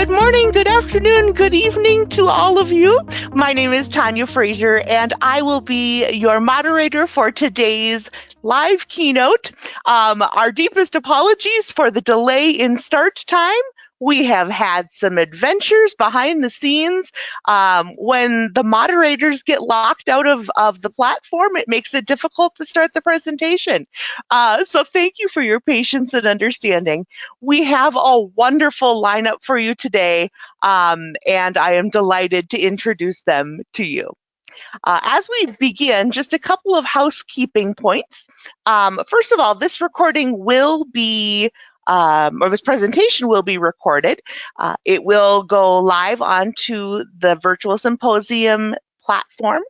Good morning, good afternoon, good evening to all of you. My name is Tanya Frazier, and I will be your moderator for today's live keynote. Our deepest apologies for the delay in start time. We have had some adventures behind the scenes. When the moderators get locked out of the platform, it makes it difficult to start the presentation. So thank you for your patience and understanding. We have a wonderful lineup for you today, and I am delighted to introduce them to you. As we begin, just a couple of housekeeping points. First of all, this recording will be or this presentation will be recorded. It will go live onto the virtual symposium platform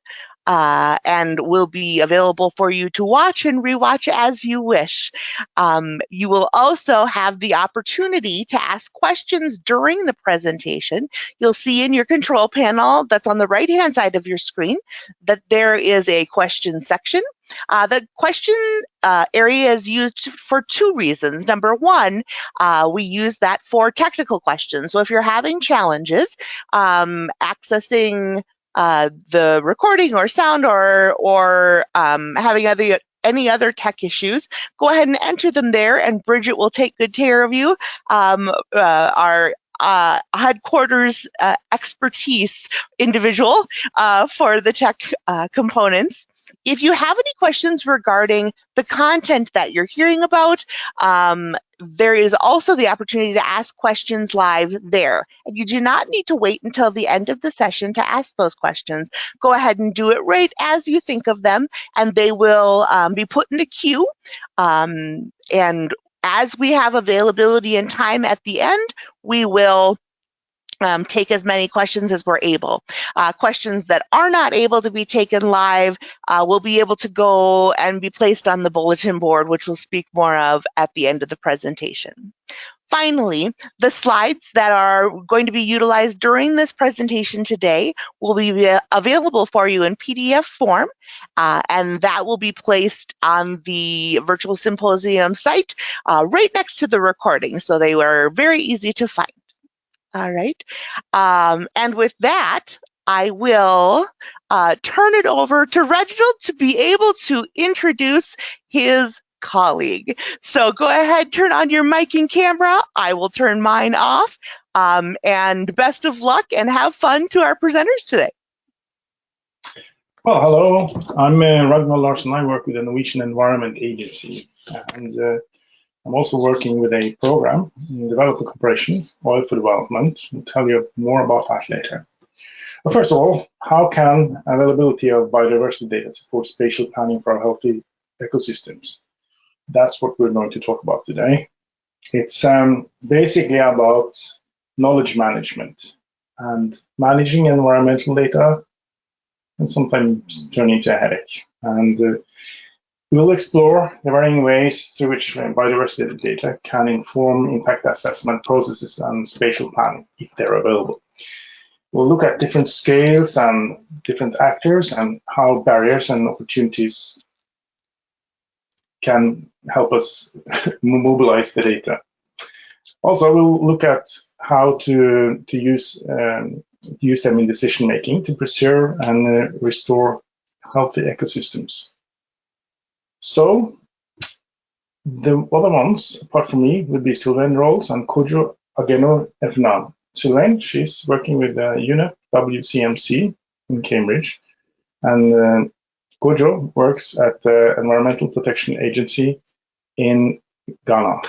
and will be available for you to watch and rewatch as you wish. You will also have the opportunity to ask questions during the presentation. You'll see in your control panel that's on the right-hand side of your screen that there is a question section. The question area is used for two reasons. Number one, we use that for technical questions. So if you're having challenges accessing the recording or sound or having any other tech issues, go ahead and enter them there, and Bridget will take good care of you. Our headquarters expertise individual for the tech components. If you have any questions regarding the content that you're hearing about, there is also the opportunity to ask questions live there. And you do not need to wait until the end of the session to ask those questions. Go ahead and do it right as you think of them, and they will be put in a queue. And as we have availability and time at the end, we will take as many questions as we're able. Questions that are not able to be taken live will be able to go and be placed on the bulletin board, which we'll speak more of at the end of the presentation. Finally, the slides that are going to be utilized during this presentation today will be available for you in PDF form, and that will be placed on the virtual symposium site right next to the recording, so they were very easy to find. All right. And with that, I will turn it over to Reginald to be able to introduce his colleague. So go ahead, turn on your mic and camera. I will turn mine off. And best of luck and have fun to our presenters today. Well, hello. I'm Reginald Larsen. I work with the Norwegian Environment Agency. And I'm also working with a program in developer cooperation, oil for development. I'll tell you more about that later. But first of all, how can availability of biodiversity data support spatial planning for healthy ecosystems? That's what we're going to talk about today. It's basically about knowledge management and managing environmental data and sometimes turning into a headache. And we'll explore the varying ways through which biodiversity data can inform impact assessment processes and spatial planning, if they're available. We'll look at different scales and different actors and how barriers and opportunities can help us mobilize the data. Also, we'll look at how to use them in decision-making to preserve and restore healthy ecosystems. So the other ones, apart from me, would be Sylvain Rolls and Kojo Ageno Efnan. Sylvain, she's working with UNEP WCMC in Cambridge, and Kojo works at the Environmental Protection Agency in Ghana.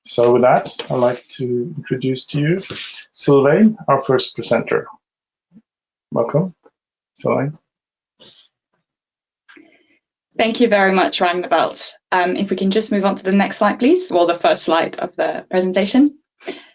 So with that, I'd like to introduce to you Sylvain, our first presenter. Welcome, Sylvain. Thank you very much, Ragnvald. If we can just move on to the next slide, please. Well, the first slide of the presentation.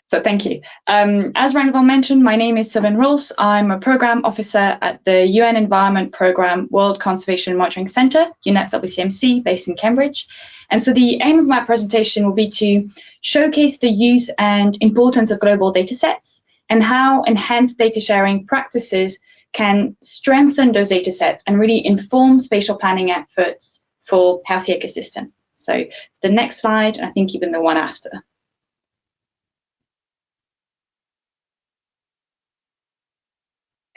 So thank you. As Ragnvald mentioned, my name is Sylvain Rolls. I'm a program officer at the UN Environment Programme World Conservation Monitoring Centre, UNEP WCMC, based in Cambridge. And so the aim of my presentation will be to showcase the use and importance of global data sets and how enhanced data sharing practices can strengthen those data sets and really inform spatial planning efforts for healthy ecosystems. So the next slide, and I think even the one after.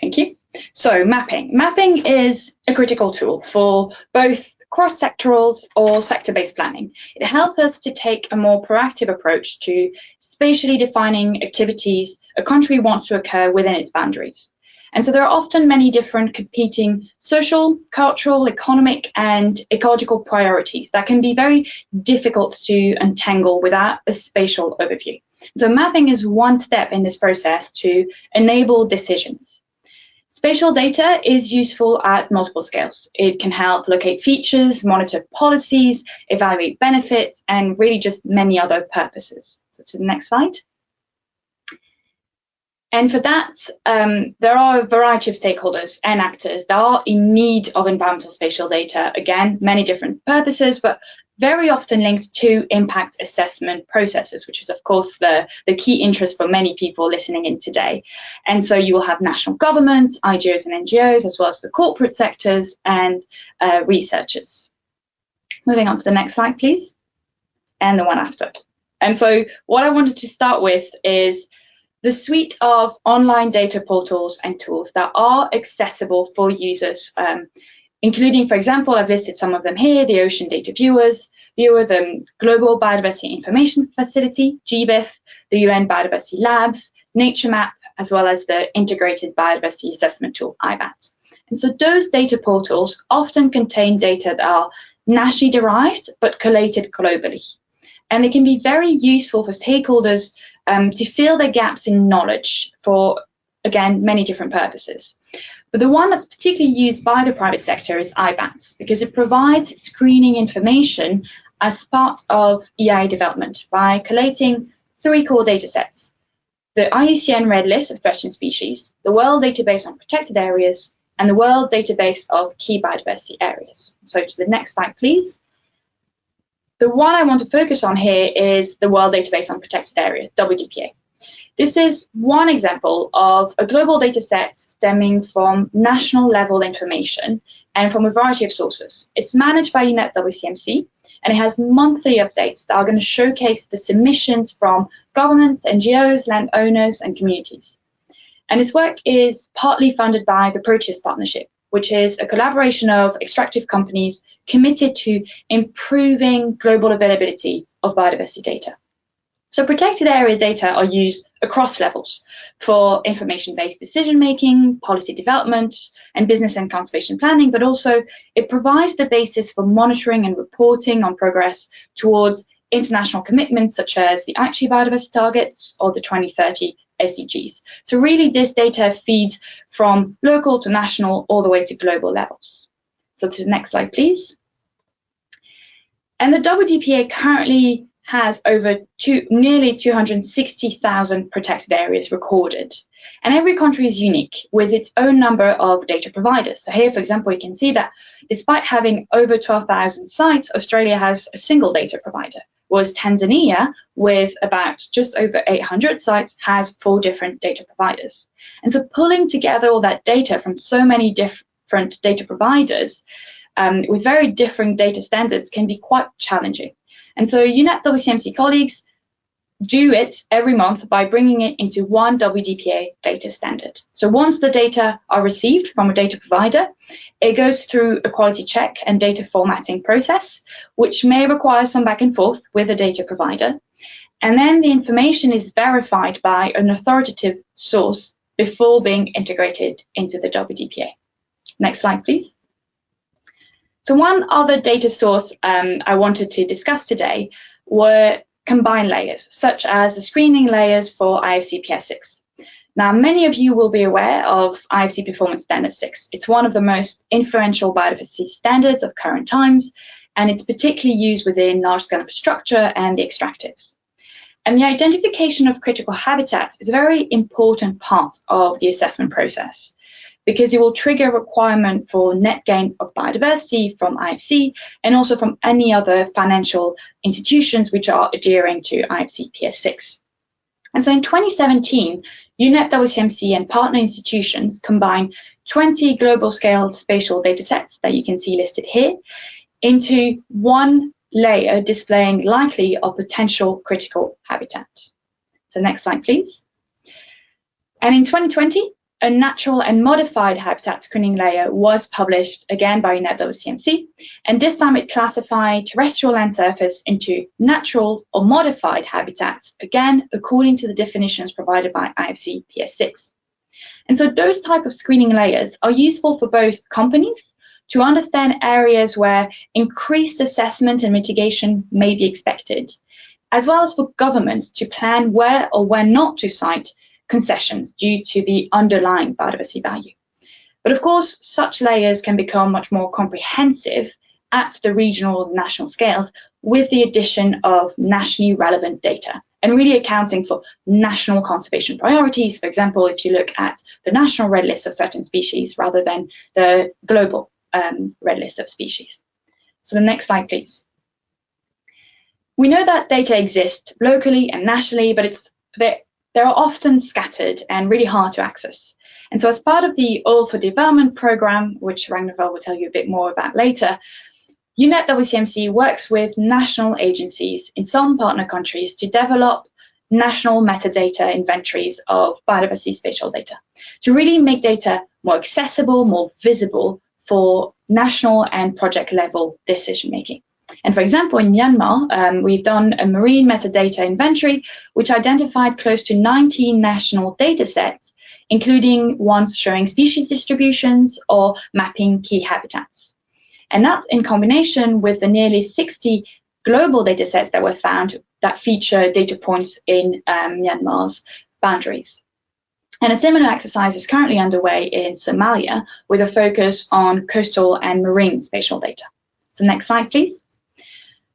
Thank you. So mapping. Mapping is a critical tool for both cross-sectoral or sector-based planning. It helps us to take a more proactive approach to spatially defining activities a country wants to occur within its boundaries. And so there are often many different competing social, cultural, economic, and ecological priorities that can be very difficult to untangle without a spatial overview. So mapping is one step in this process to enable decisions. Spatial data is useful at multiple scales. It can help locate features, monitor policies, evaluate benefits, and really just many other purposes. So to the next slide. And for that, there are a variety of stakeholders and actors that are in need of environmental spatial data. Again, many different purposes, but very often linked to impact assessment processes, which is, of course, the key interest for many people listening in today. And so you will have national governments, IGOs and NGOs, as well as the corporate sectors and researchers. Moving on to the next slide, please, and the one after. And so what I wanted to start with is the suite of online data portals and tools that are accessible for users, including, for example, I've listed some of them here: the Ocean Data Viewer, the Global Biodiversity Information Facility, GBIF, the UN Biodiversity Labs, Nature Map, as well as the Integrated Biodiversity Assessment Tool, IBAT. And so those data portals often contain data that are nationally derived, but collated globally. And they can be very useful for stakeholders to fill the gaps in knowledge for, again, many different purposes. But the one that's particularly used by the private sector is IBAT, because it provides screening information as part of EIA development by collating 3 core data sets: the IUCN Red List of threatened species, the World Database on Protected Areas, and the World Database of Key Biodiversity Areas. So to the next slide, please. The one I want to focus on here is the World Database on Protected Area, WDPA. This is one example of a global data set stemming from national level information and from a variety of sources. It's managed by UNEP WCMC, and it has monthly updates that are going to showcase the submissions from governments, NGOs, landowners, and communities. And this work is partly funded by the Proteus Partnership, which is a collaboration of extractive companies committed to improving global availability of biodiversity data. So protected area data are used across levels for information-based decision-making, policy development, and business and conservation planning, but also it provides the basis for monitoring and reporting on progress towards international commitments such as the Aichi biodiversity targets or the 2030 SDGs. So really this data feeds from local to national all the way to global levels. So to the next slide, please. And the WDPA currently has over nearly 260,000 protected areas recorded. And every country is unique with its own number of data providers. So here, for example, you can see that despite having over 12,000 sites, Australia has a single data provider, whereas Tanzania, with about just over 800 sites, has 4 different data providers. And so pulling together all that data from so many different data providers with very different data standards can be quite challenging. And so UNEP WCMC colleagues do it every month by bringing it into one WDPA data standard. So once the data are received from a data provider, it goes through a quality check and data formatting process, which may require some back and forth with the data provider. And then the information is verified by an authoritative source before being integrated into the WDPA. Next slide, please. So one other data source I wanted to discuss today were combined layers, such as the screening layers for IFC PS6. Now, many of you will be aware of IFC Performance Standard 6. It's one of the most influential biodiversity standards of current times, and it's particularly used within large-scale infrastructure and the extractives. And the identification of critical habitats is a very important part of the assessment process, because it will trigger a requirement for net gain of biodiversity from IFC and also from any other financial institutions which are adhering to IFC PS6. And so in 2017, UNEP WCMC and partner institutions combined 20 global scale spatial data sets that you can see listed here into one layer displaying likely or potential critical habitat. So next slide, please. And in 2020, a natural and modified habitat screening layer was published again by NetWCMC, and this time it classified terrestrial land surface into natural or modified habitats, again according to the definitions provided by IFC PS6. And so those type of screening layers are useful for both companies to understand areas where increased assessment and mitigation may be expected, as well as for governments to plan where or where not to site concessions due to the underlying biodiversity value. But of course, such layers can become much more comprehensive at the regional and national scales with the addition of nationally relevant data and really accounting for national conservation priorities. For example, if you look at the national red list of threatened species rather than the global red list of species. So the next slide, please. We know that data exist locally and nationally, but they are often scattered and really hard to access. And so as part of the Oil for Development program, which Ragnvald will tell you a bit more about later, UNEP-WCMC works with national agencies in some partner countries to develop national metadata inventories of biodiversity spatial data to really make data more accessible, more visible for national and project level decision making. And for example, in Myanmar, we've done a marine metadata inventory, which identified close to 19 national data sets, including ones showing species distributions or mapping key habitats. And that's in combination with the nearly 60 global data sets that were found that feature data points in Myanmar's boundaries. And a similar exercise is currently underway in Somalia with a focus on coastal and marine spatial data. So next slide, please.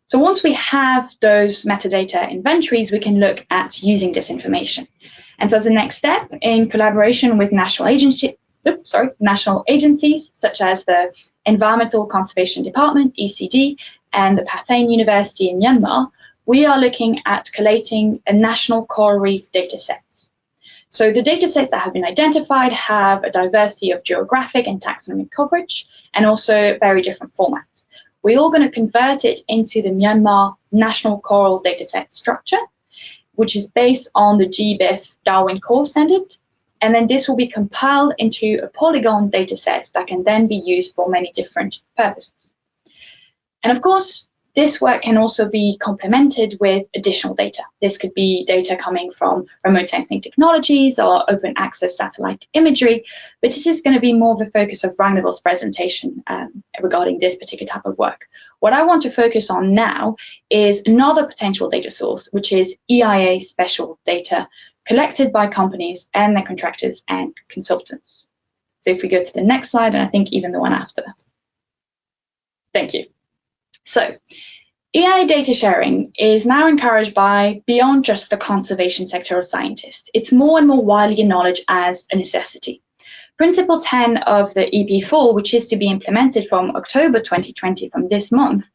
So once we have those metadata inventories, we can look at using this information. And so as a next step, in collaboration with national agencies such as the Environmental Conservation Department, ECD, and the Pathain University in Myanmar, we are looking at collating a national coral reef data sets. So the data sets that have been identified have a diversity of geographic and taxonomic coverage, and also very different formats. We're all going to convert it into the Myanmar National Coral Dataset structure, which is based on the GBIF Darwin Core Standard. And then this will be compiled into a polygon dataset that can then be used for many different purposes. And of course, this work can also be complemented with additional data. This could be data coming from remote sensing technologies or open access satellite imagery, but this is going to be more of the focus of Ragnvald's presentation regarding this particular type of work. What I want to focus on now is another potential data source, which is EIA special data collected by companies and their contractors and consultants. So if we go to the next slide, and I think even the one after. Thank you. So EIA data sharing is now encouraged by beyond just the conservation sector or scientists. It's more and more widely acknowledged as a necessity. Principle 10 of the EP4, which is to be implemented from October 2020, from this month,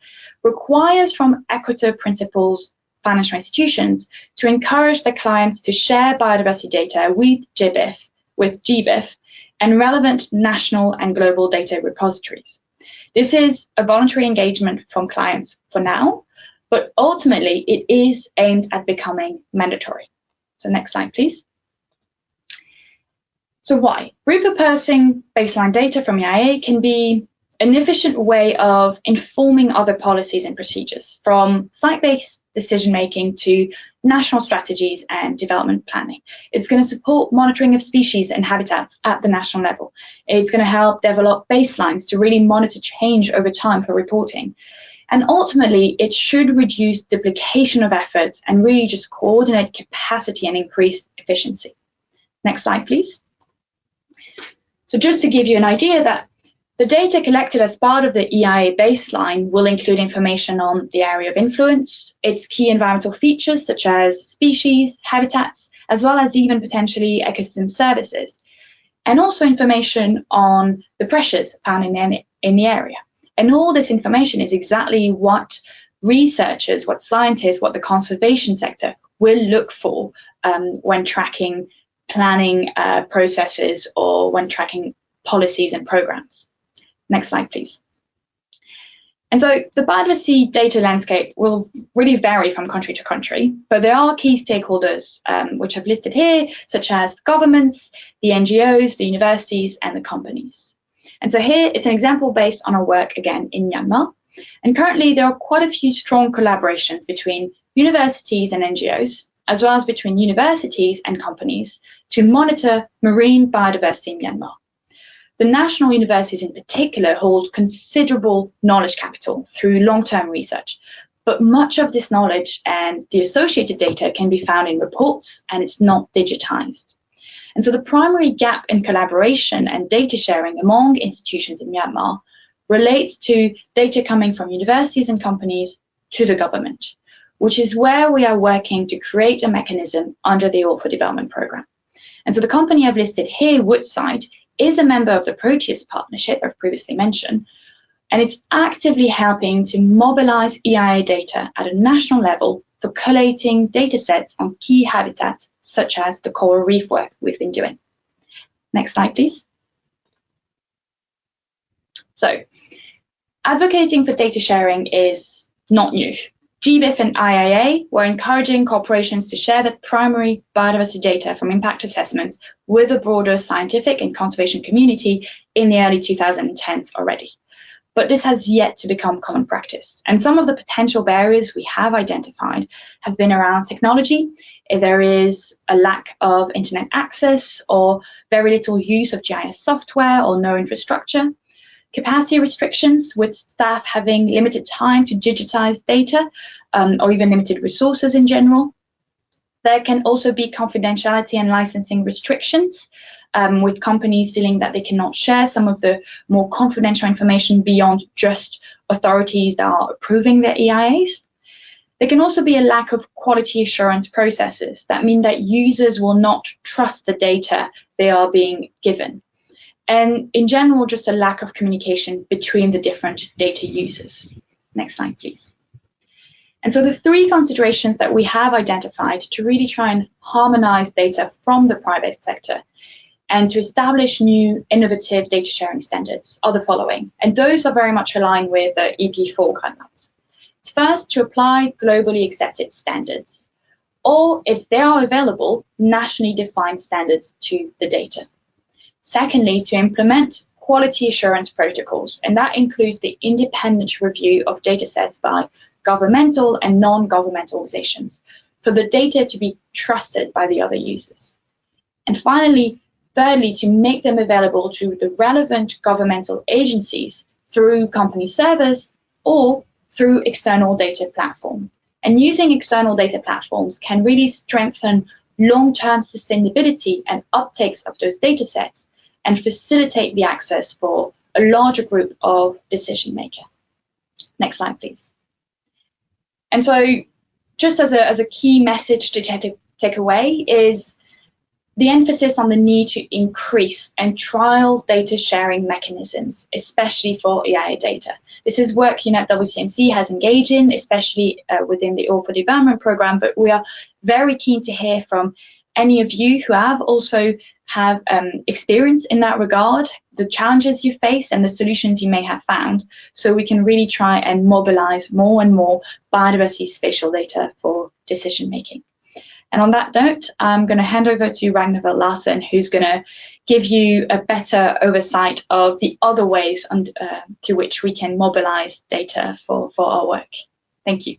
requires from Equator Principles financial institutions to encourage their clients to share biodiversity data with GBIF and relevant national and global data repositories. This is a voluntary engagement from clients for now, but ultimately it is aimed at becoming mandatory. So next slide, please. So why? Repurposing baseline data from EIA can be an efficient way of informing other policies and procedures, from site-based decision-making to national strategies and development planning. It's going to support monitoring of species and habitats at the national level. It's going to help develop baselines to really monitor change over time for reporting. And ultimately, it should reduce duplication of efforts and really just coordinate capacity and increase efficiency. Next slide, please. So just to give you an idea that the data collected as part of the EIA baseline will include information on the area of influence, its key environmental features such as species, habitats, as well as even potentially ecosystem services, and also information on the pressures found in the area. And all this information is exactly what researchers, what scientists, what the conservation sector will look for when tracking planning processes or when tracking policies and programs. Next slide, please. And so the biodiversity data landscape will really vary from country to country, but there are key stakeholders which I've listed here, such as governments, the NGOs, the universities, and the companies. And so here it's an example based on our work again in Myanmar. And currently there are quite a few strong collaborations between universities and NGOs, as well as between universities and companies to monitor marine biodiversity in Myanmar. The national universities in particular hold considerable knowledge capital through long-term research, but much of this knowledge and the associated data can be found in reports and it's not digitized. And so the primary gap in collaboration and data sharing among institutions in Myanmar relates to data coming from universities and companies to the government, which is where we are working to create a mechanism under the All for Development program. And so the company I've listed here, Woodside, is a member of the Proteus partnership I've previously mentioned, and it's actively helping to mobilize EIA data at a national level for collating data sets on key habitats, such as the coral reef work we've been doing. Next slide, please. So, advocating for data sharing is not new. GBIF and IIA were encouraging corporations to share the primary biodiversity data from impact assessments with the broader scientific and conservation community in the early 2010s already. But this has yet to become common practice. And some of the potential barriers we have identified have been around technology. If there is a lack of internet access or very little use of GIS software or no infrastructure, capacity restrictions with staff having limited time to digitize data or even limited resources in general. There can also be confidentiality and licensing restrictions with companies feeling that they cannot share some of the more confidential information beyond just authorities that are approving their EIAs. There can also be a lack of quality assurance processes that mean that users will not trust the data they are being given. And in general, just a lack of communication between the different data users. Next slide, please. And so the three considerations that we have identified to really try and harmonize data from the private sector and to establish new innovative data sharing standards are the following. And those are very much aligned with the EP4 guidelines. It's first to apply globally accepted standards, or if they are available, nationally defined standards to the data. Secondly, to implement quality assurance protocols, and that includes the independent review of data sets by governmental and non-governmental organizations for the data to be trusted by the other users. And finally, thirdly, to make them available to the relevant governmental agencies through company servers or through external data platform. And using external data platforms can really strengthen long-term sustainability and uptakes of those data sets and facilitate the access for a larger group of decision makers. Next slide, please. And so just as a key message to take away is the emphasis on the need to increase and trial data sharing mechanisms, especially for EIA data. This is work WCMC has engaged in, especially within the All for Development program, but we are very keen to hear from any of you who have experience in that regard, the challenges you face and the solutions you may have found, so we can really try and mobilize more and more biodiversity spatial data for decision making. And on that note, I'm going to hand over to Ragnhild Larsen, who's going to give you a better oversight of the other ways through which we can mobilize data for our work. Thank you.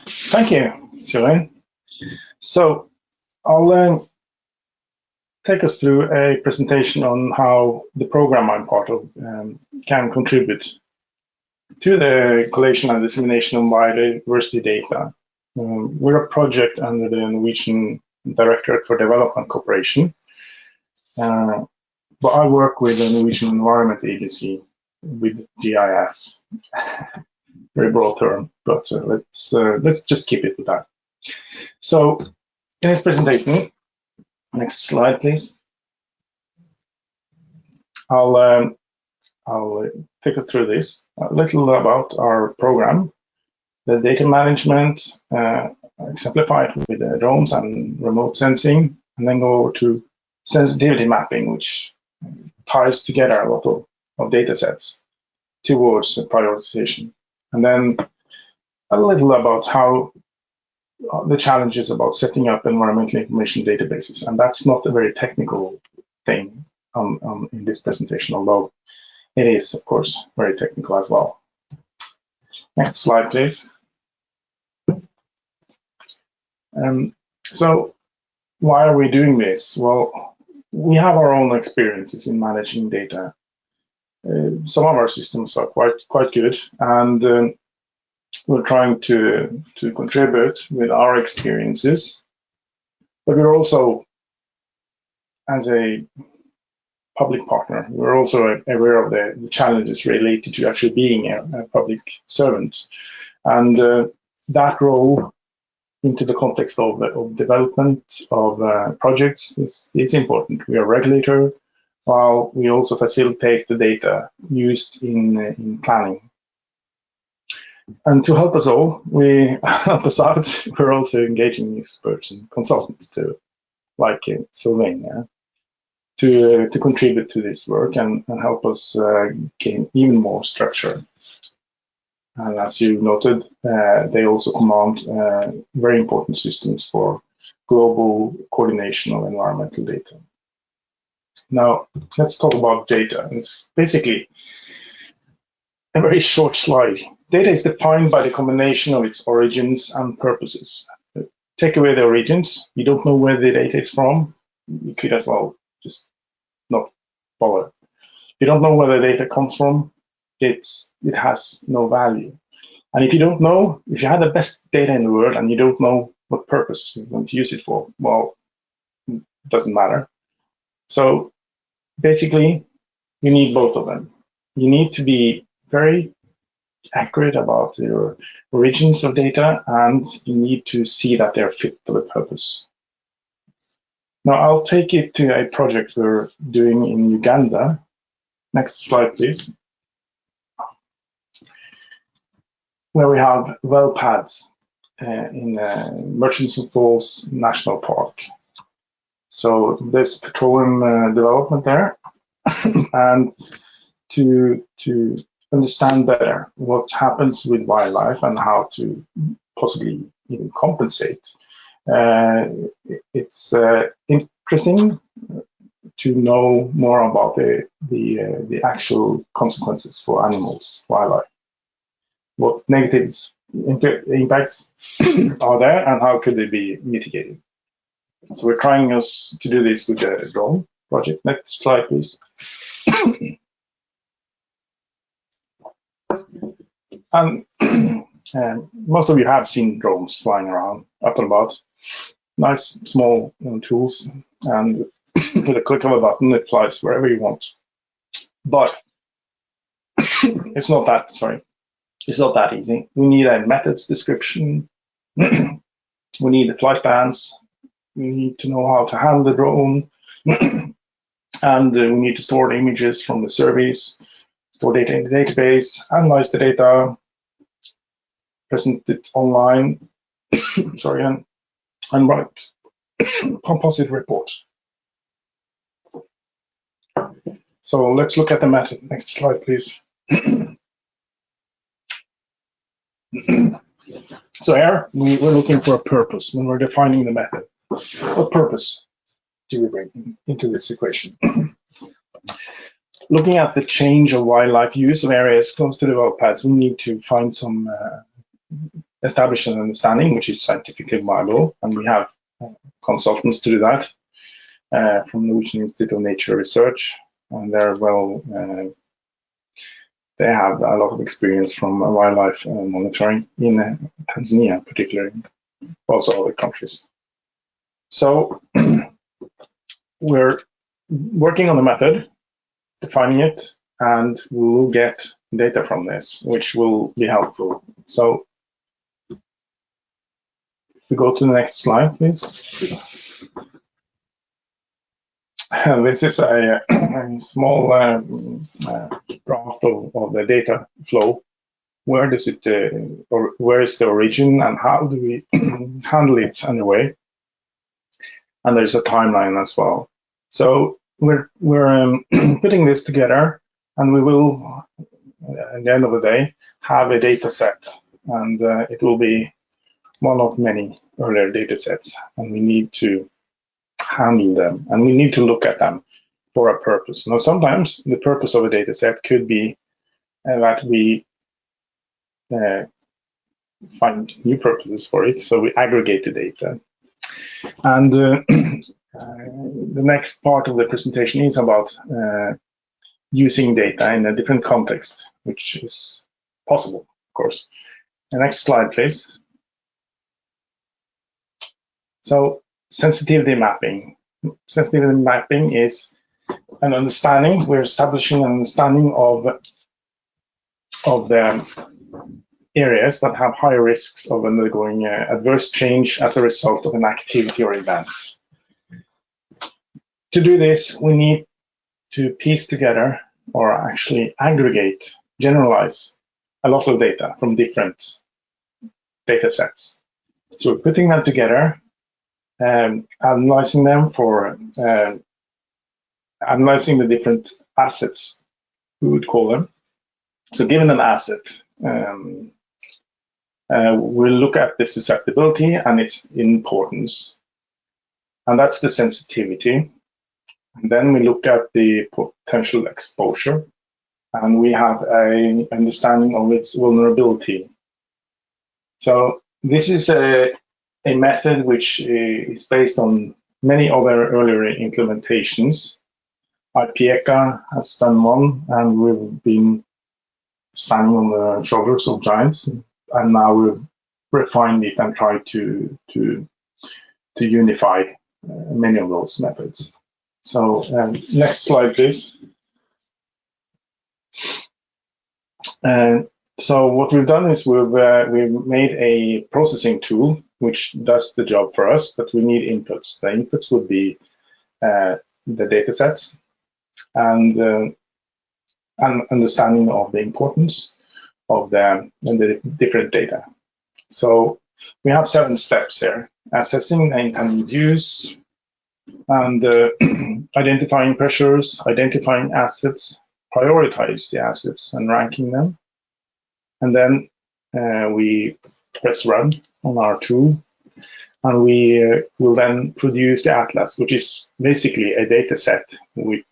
Thank you, Sylvain. So I'll take us through a presentation on how the program I'm part of can contribute to the collation and dissemination of biodiversity data. We're a project under the Norwegian Directorate for Development Cooperation, but I work with the Norwegian Environment Agency with GIS. Very broad term, but let's just keep it with that. So in this presentation, next slide, please. I'll take us through this, a little about our program, the data management, exemplified with drones and remote sensing, and then go over to sensitivity mapping, which ties together a lot of data sets towards prioritization. And then a little about how the challenges about setting up environmental information databases. And that's not a very technical thing in this presentation, although it is, of course, very technical as well. Next slide, please. So why are we doing this? Well, we have our own experiences in managing data. Some of our systems are quite good, and we're trying to contribute with our experiences. But we're also, as a public partner, we're also aware of the challenges related to actually being a public servant. And that role into the context of development of projects is important. We are a regulator, while we also facilitate the data used in planning. And to help us all, help us out, we're also engaging experts and consultants like Sylvania, to contribute to this work and help us gain even more structure. And as you noted, they also command very important systems for global coordination of environmental data. Now, let's talk about data. It's basically a very short slide. Data is defined by the combination of its origins and purposes. Take away the origins, you don't know where the data is from, you could as well just not bother. You don't know where the data comes from, it has no value. And if you don't know, if you have the best data in the world and you don't know what purpose you want to use it for, well, it doesn't matter. So basically, you need both of them. You need to be very accurate about your origins of data, and you need to see that they're fit for the purpose. Now, I'll take it to a project we're doing in Uganda. Next slide, please. Where we have well pads in Murchison Falls National Park. So there's petroleum development there, and to understand better what happens with wildlife and how to possibly even compensate, it's interesting to know more about the actual consequences for animals, wildlife. What negatives impacts are there and how could they be mitigated? So we're trying to do this with the drone project. Next slide, please. And most of you have seen drones flying around up and about. Nice small tools, and with a click of a button, it flies wherever you want. But it's not that, it's not that easy. We need a methods description. We need the flight plans. We need to know how to handle the drone. And we need to store the images from the surveys, store data in the database, analyze the data, present it online, and write composite report. So let's look at the method. Next slide, please. So here we're looking for a purpose when we're defining the method. What purpose do we bring into this equation? Looking at the change of wildlife use of areas close to the well pads, we need to find some establish an understanding which is scientifically viable, and we have consultants to do that from the Norwegian Institute of Nature Research, and they're they have a lot of experience from wildlife monitoring in Tanzania, particularly, also other countries. So we're working on the method, defining it, and we'll get data from this, which will be helpful. So if we go to the next slide, please. This is a small draft of the data flow. Where does it, or where is the origin, and how do we handle it anyway? And there's a timeline as well. So we're putting this together, and we will, at the end of the day, have a data set, and it will be one of many earlier data sets, and we need to handle them, and we need to look at them for a purpose. Now, sometimes the purpose of a data set could be that we find new purposes for it, so we aggregate the data. And the next part of the presentation is about using data in a different context, which is possible, of course. The next slide, please. So, sensitivity mapping. Sensitivity mapping is an understanding. We're establishing an understanding of the areas that have higher risks of undergoing adverse change as a result of an activity or event. To do this, we need to piece together, or actually aggregate, generalize a lot of data from different data sets. So we're putting them together, analyzing them for analyzing the different assets, we would call them. So given an asset, we'll look at the susceptibility and its importance, and that's the sensitivity. And then we look at the potential exposure, and we have an understanding of its vulnerability. So this is a method which is based on many other earlier implementations. IPECA has done one, and we've been standing on the shoulders of giants, and now we've refined it and tried to unify many of those methods. So next slide, please. So what we've done is we've made a processing tool which does the job for us, but we need inputs. The inputs would be the data sets and an understanding of the importance of the different data. So we have 7 steps here: assessing the intended use, and identifying pressures, identifying assets, prioritize the assets and ranking them. And then we press run on our tool, and we will then produce the atlas, which is basically a data set with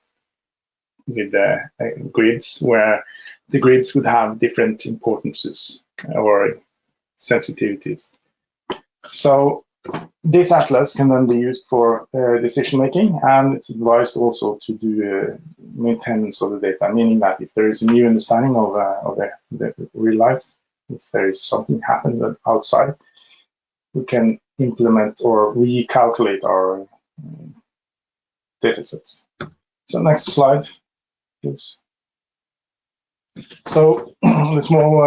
grids, where the grids would have different importances or sensitivities. So this atlas can then be used for decision making, and it's advised also to do maintenance of the data, meaning that if there is a new understanding of the real life, if there is something happening outside, we can implement or recalculate our data sets. So next slide, please. So the small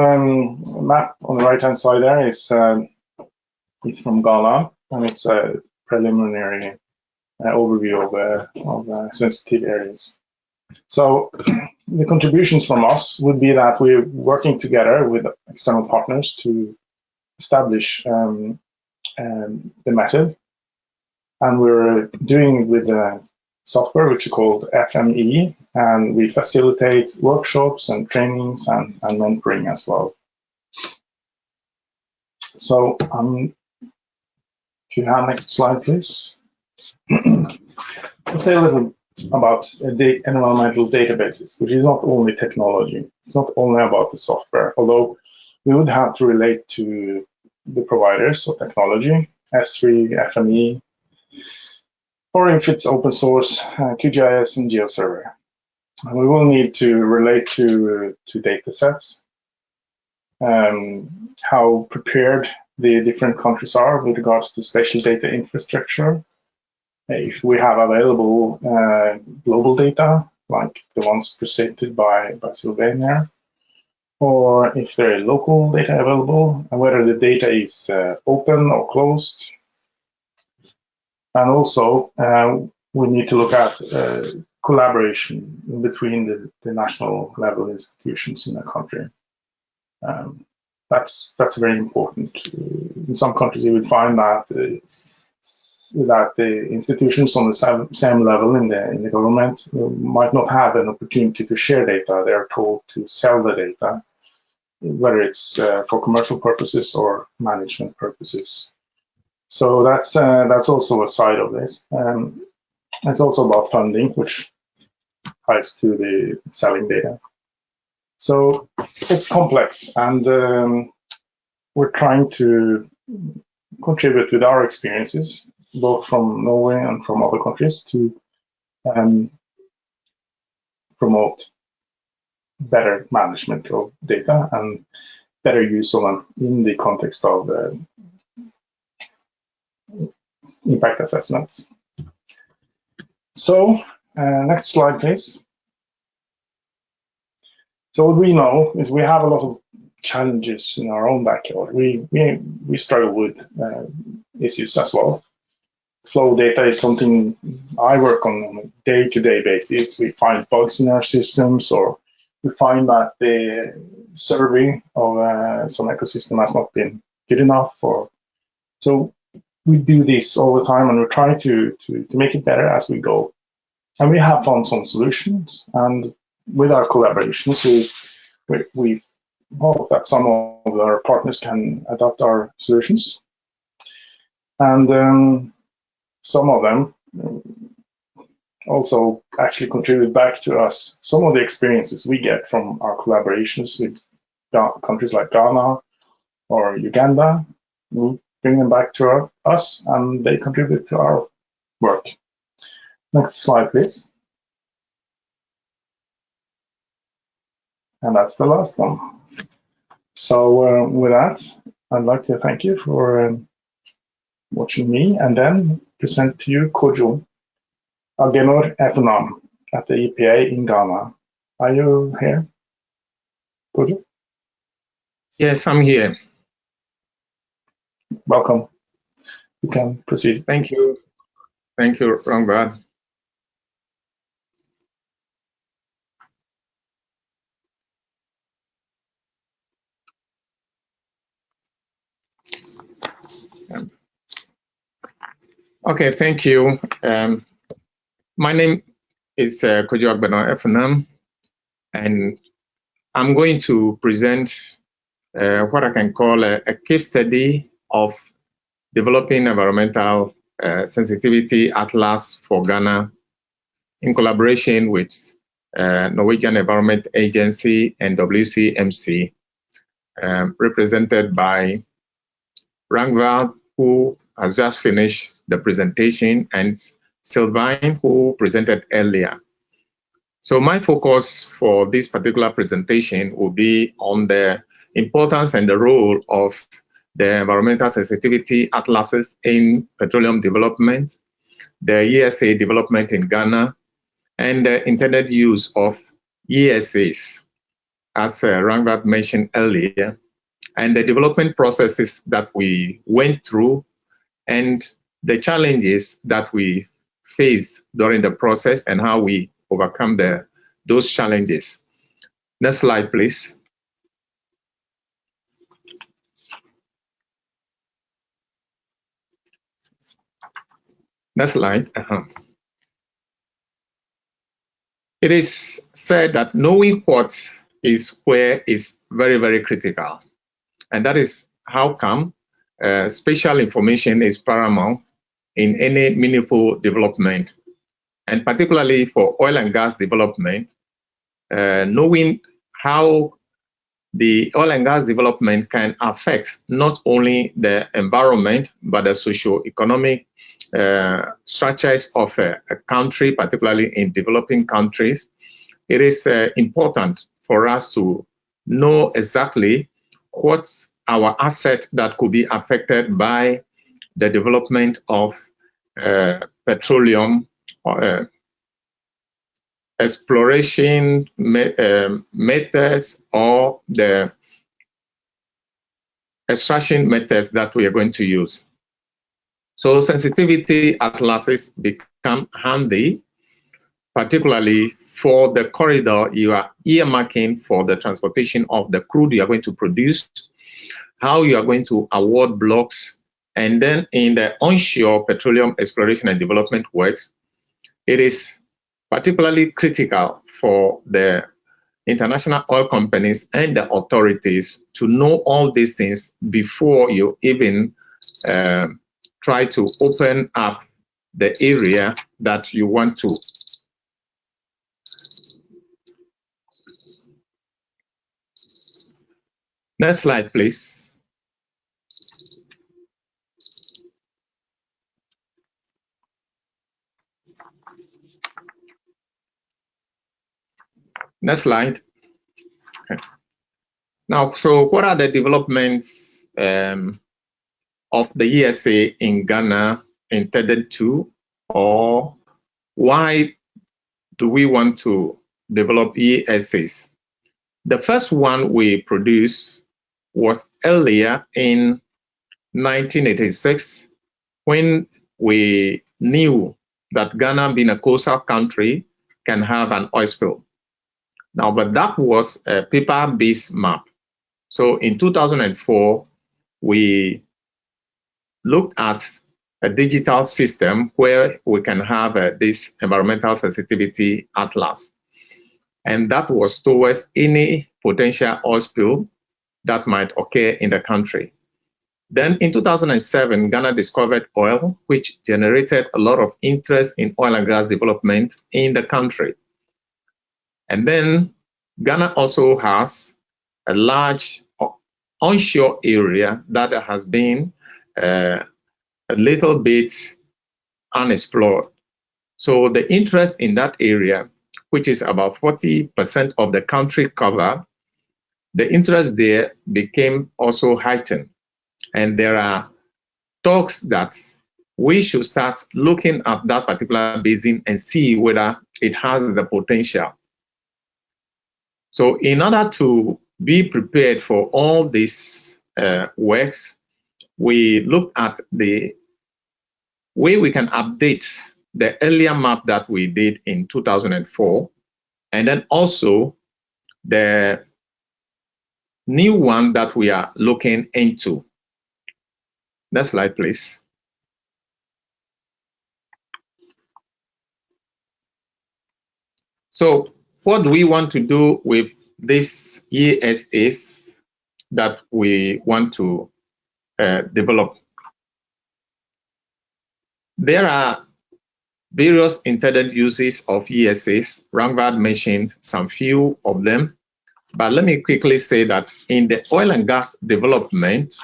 map on the right-hand side there is from Ghana, and it's a preliminary overview of sensitive areas. So the contributions from us would be that we're working together with external partners to establish the method, and we're doing it with software which is called FME, and we facilitate workshops and trainings and mentoring as well. So if you have next slide, please. Let's say a little about environmental databases, which is not only technology. It's not only about the software, although we would have to relate to the providers of technology, S3, FME, or if it's open source, QGIS and GeoServer. And we will need to relate to data sets, how prepared the different countries are with regards to spatial data infrastructure, if we have available global data, like the ones presented by Sylvania, or if there are local data available, and whether the data is open or closed. And also, we need to look at collaboration between the national level institutions in a country. That's very important. In some countries, you would find that that the institutions on the same level in the government might not have an opportunity to share data. They are told to sell the data, whether it's for commercial purposes or management purposes. So that's also a side of this. It's also about funding, which ties to the selling data. So it's complex, and we're trying to contribute with our experiences, both from Norway and from other countries, to promote better management of data and better use of them in the context of impact assessments. So next slide, please. So what we know is we have a lot of challenges in our own backyard. We struggle with issues as well. Flow data is something I work on a day-to-day basis. We find bugs in our systems, or we find that the survey of some ecosystem has not been good enough. So we do this all the time, and we're trying to make it better as we go. And we have found some solutions, and with our collaborations, we hope that some of our partners can adopt our solutions. And some of them also actually contribute back to us some of the experiences we get from our collaborations with countries like Ghana or Uganda. We bring them back to us, and they contribute to our work. Next slide, please. And that's the last one. So with that, I'd like to thank you for watching me, and then present to you Kojo Agenor Efunam at the EPA in Ghana. Are you here, Kojo? Yes, I'm here. Welcome. You can proceed. Thank you. Thank you, Rangbad. Okay, thank you. My name is Kojo Agenor Efunam, and I'm going to present what I can call a case study of developing environmental sensitivity atlas for Ghana in collaboration with Norwegian Environment Agency and WCMC, represented by Ragnvald, who has just finished the presentation, and Sylvain, who presented earlier. So my focus for this particular presentation will be on the importance and the role of the environmental sensitivity atlases in petroleum development, the ESA development in Ghana, and the intended use of ESAs, as Rangbad mentioned earlier, and the development processes that we went through and the challenges that we faced during the process and how we overcome those challenges. Next slide, please. Next slide. It is said that knowing what is where is very, very critical. And that is how come spatial information is paramount in any meaningful development. And particularly for oil and gas development, knowing how the oil and gas development can affect not only the environment, but the socio-economic structures of a country, particularly in developing countries. It is important for us to know exactly what's our asset that could be affected by the development of petroleum exploration methods or the extraction methods that we are going to use. So sensitivity atlases become handy, particularly for the corridor you are earmarking for the transportation of the crude you are going to produce, how you are going to award blocks And then in the onshore petroleum exploration and development works, it is particularly critical for the international oil companies and the authorities to know all these things before you even try to open up the area that you want to. Next slide, please. Next slide. Okay. Now, so what are the developments of the ESA in Ghana intended to, or why do we want to develop ESAs? The first one we produced was earlier in 1986, when we knew that Ghana, being a coastal country, can have an oil spill. Now, but that was a paper-based map. So in 2004, we looked at a digital system where we can have this environmental sensitivity atlas. And that was towards any potential oil spill that might occur in the country. Then in 2007, Ghana discovered oil, which generated a lot of interest in oil and gas development in the country. And then Ghana also has a large onshore area that has been a little bit unexplored. So the interest in that area, which is about 40% of the country cover, the interest there became also heightened. And there are talks that we should start looking at that particular basin and see whether it has the potential. So in order to be prepared for all these works, we looked at the way we can update the earlier map that we did in 2004, and then also the new one that we are looking into. Next slide, please. So what do we want to do with these ESAs that we want to develop? There are various intended uses of ESAs. Rangvad mentioned some few of them, but let me quickly say that in the oil and gas development,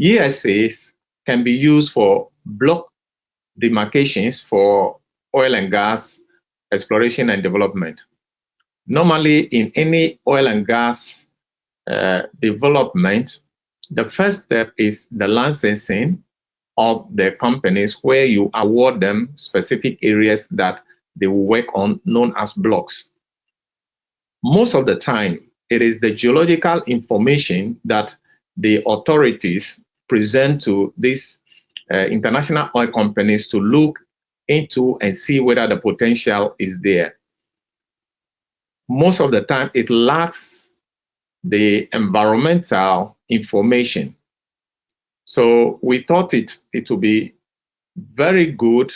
ESAs can be used for block demarcations for oil and gas exploration and development. Normally, in any oil and gas development, the first step is the licensing of the companies, where you award them specific areas that they will work on, known as blocks. Most of the time, it is the geological information that the authorities present to these international oil companies to look into and see whether the potential is there. Most of the time, it lacks the environmental information. So we thought it would be very good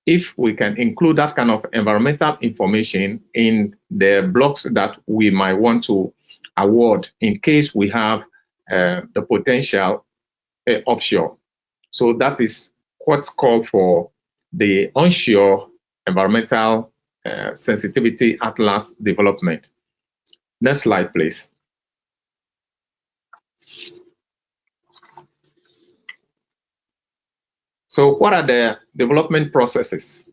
if we can include that kind of environmental information in the blocks that we might want to award in case we have the potential offshore. So that is what's called for the onshore environmental sensitivity atlas development. Next slide, please. So what are the development processes?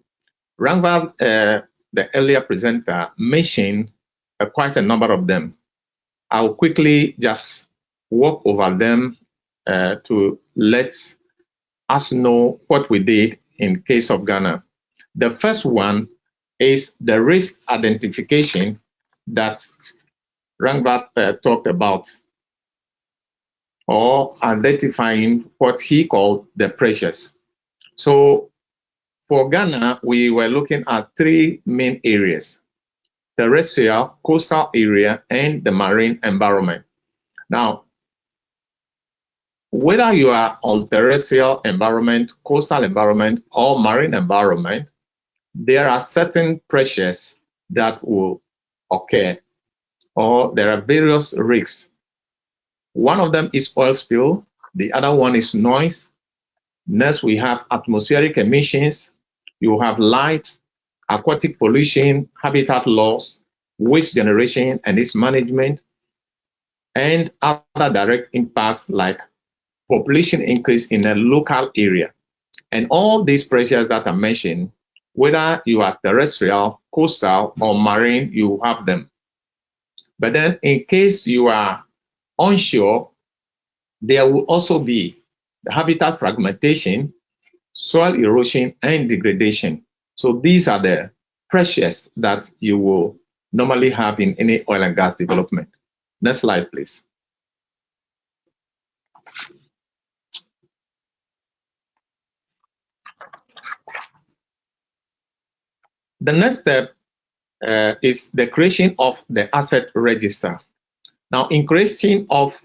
Rangvad, the earlier presenter, mentioned quite a number of them. I'll quickly just walk over them to let us know what we did in case of Ghana. The first one is the risk identification that Rangvad talked about, or identifying what he called the pressures. So for Ghana, we were looking at three main areas: terrestrial, coastal area, and the marine environment. Now, whether you are on terrestrial environment, coastal environment, or marine environment, there are certain pressures that will occur, or there are various risks. One of them is oil spill, the other one is noise. Next, we have atmospheric emissions, you have light, aquatic pollution, habitat loss, waste generation and its management, and other direct impacts like population increase in a local area. And all these pressures that I mentioned, whether you are terrestrial, coastal, or marine, you have them. But then in case you are onshore, there will also be the habitat fragmentation, soil erosion, and degradation. So these are the pressures that you will normally have in any oil and gas development. Next slide, please. The next step is the creation of the asset register. Now, in creation of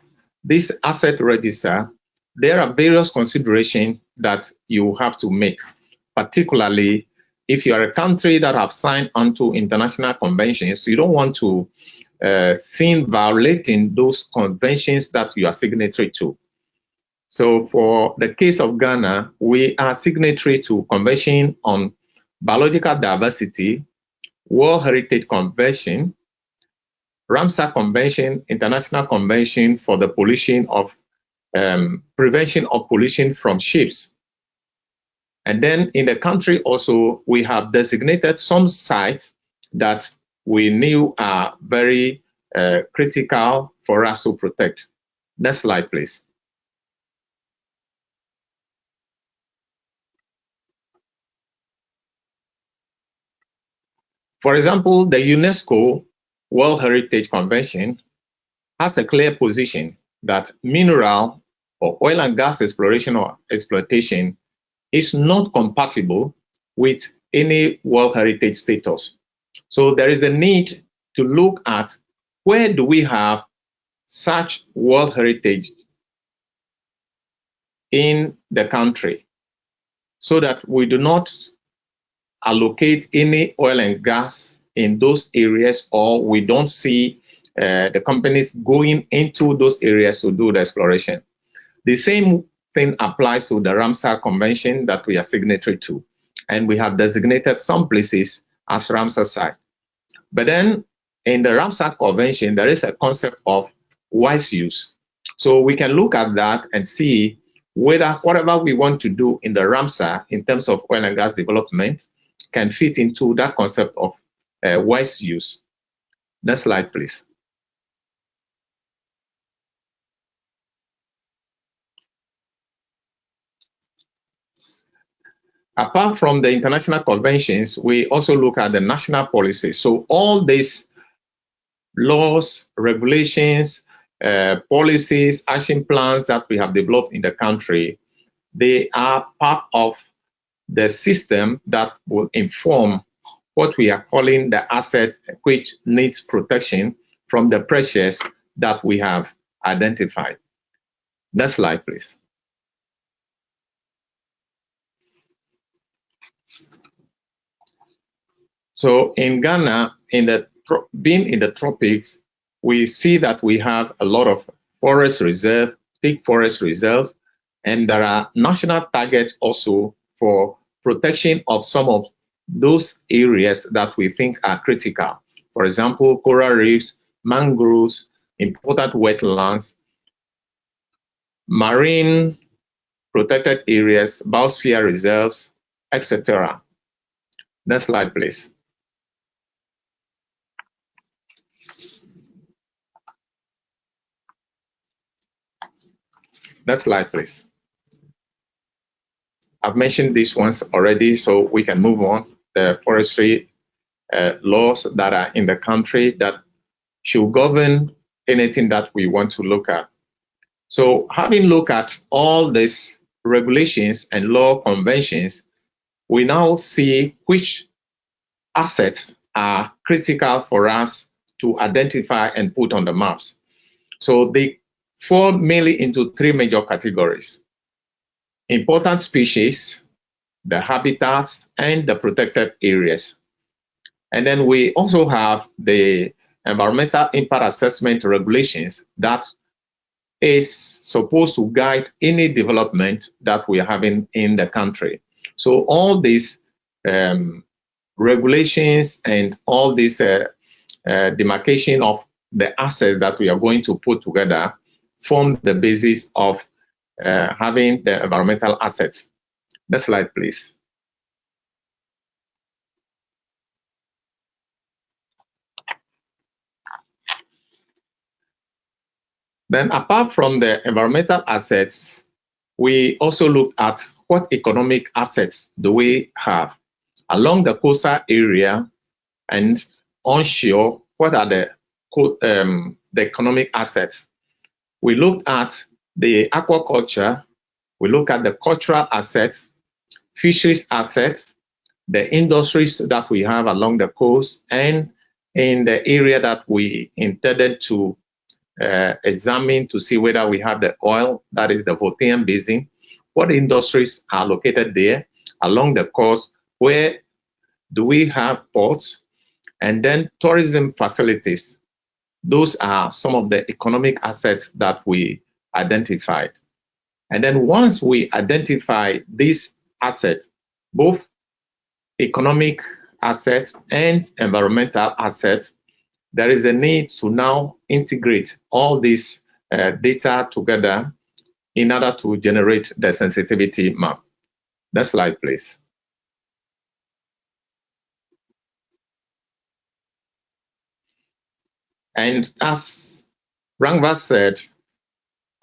this asset register, there are various considerations that you have to make, particularly if you are a country that have signed onto international conventions. You don't want to seen violating those conventions that you are signatory to. So for the case of Ghana, we are signatory to Convention on Biological Diversity, World Heritage Convention, Ramsar Convention, International Convention for the pollution of prevention of pollution from ships. And then in the country also, we have designated some sites that we knew are very critical for us to protect. Next slide, please. For example, the UNESCO World Heritage Convention has a clear position that mineral or oil and gas exploration or exploitation is not compatible with any World Heritage status. So there is a need to look at where do we have such World Heritage in the country so that we do not allocate any oil and gas in those areas, or we don't see the companies going into those areas to do the exploration. The same thing applies to the Ramsar Convention that we are signatory to, and we have designated some places as Ramsar site. But then in the Ramsar Convention, there is a concept of wise use. So we can look at that and see whether whatever we want to do in the Ramsar in terms of oil and gas development can fit into that concept of wise use. Next slide, please. Apart from the international conventions, we also look at the national policies. So all these laws, regulations, policies, action plans that we have developed in the country, they are part of the system that will inform what we are calling the assets which needs protection from the pressures that we have identified. Next slide, please. So in Ghana, being in the tropics, we see that we have a lot of forest reserve, thick forest reserves, and there are national targets also for protection of some of those areas that we think are critical. For example, coral reefs, mangroves, important wetlands, marine protected areas, biosphere reserves, etc. Next slide, please. Next slide, please. I've mentioned these ones already, so we can move on. The forestry laws that are in the country that should govern anything that we want to look at. So having looked at all these regulations and law conventions, we now see which assets are critical for us to identify and put on the maps. So the fall mainly into three major categories: important species, the habitats, and the protected areas. And then we also have the environmental impact assessment regulations that is supposed to guide any development that we are having in the country. So all these regulations and all this demarcation of the assets that we are going to put together form the basis of having the environmental assets. Next slide, please. Then apart from the environmental assets, we also look at what economic assets do we have along the coastal area and onshore. What are the economic assets? We looked at the aquaculture, we look at the cultural assets, fisheries assets, the industries that we have along the coast, and in the area that we intended to examine to see whether we have the oil, that is the Voltairean Basin, what industries are located there along the coast, where do we have ports, and then tourism facilities. Those are some of the economic assets that we identified. And then once we identify these assets, both economic assets and environmental assets, there is a need to now integrate all this data together in order to generate the sensitivity map. Next slide, please. And as Rangva said,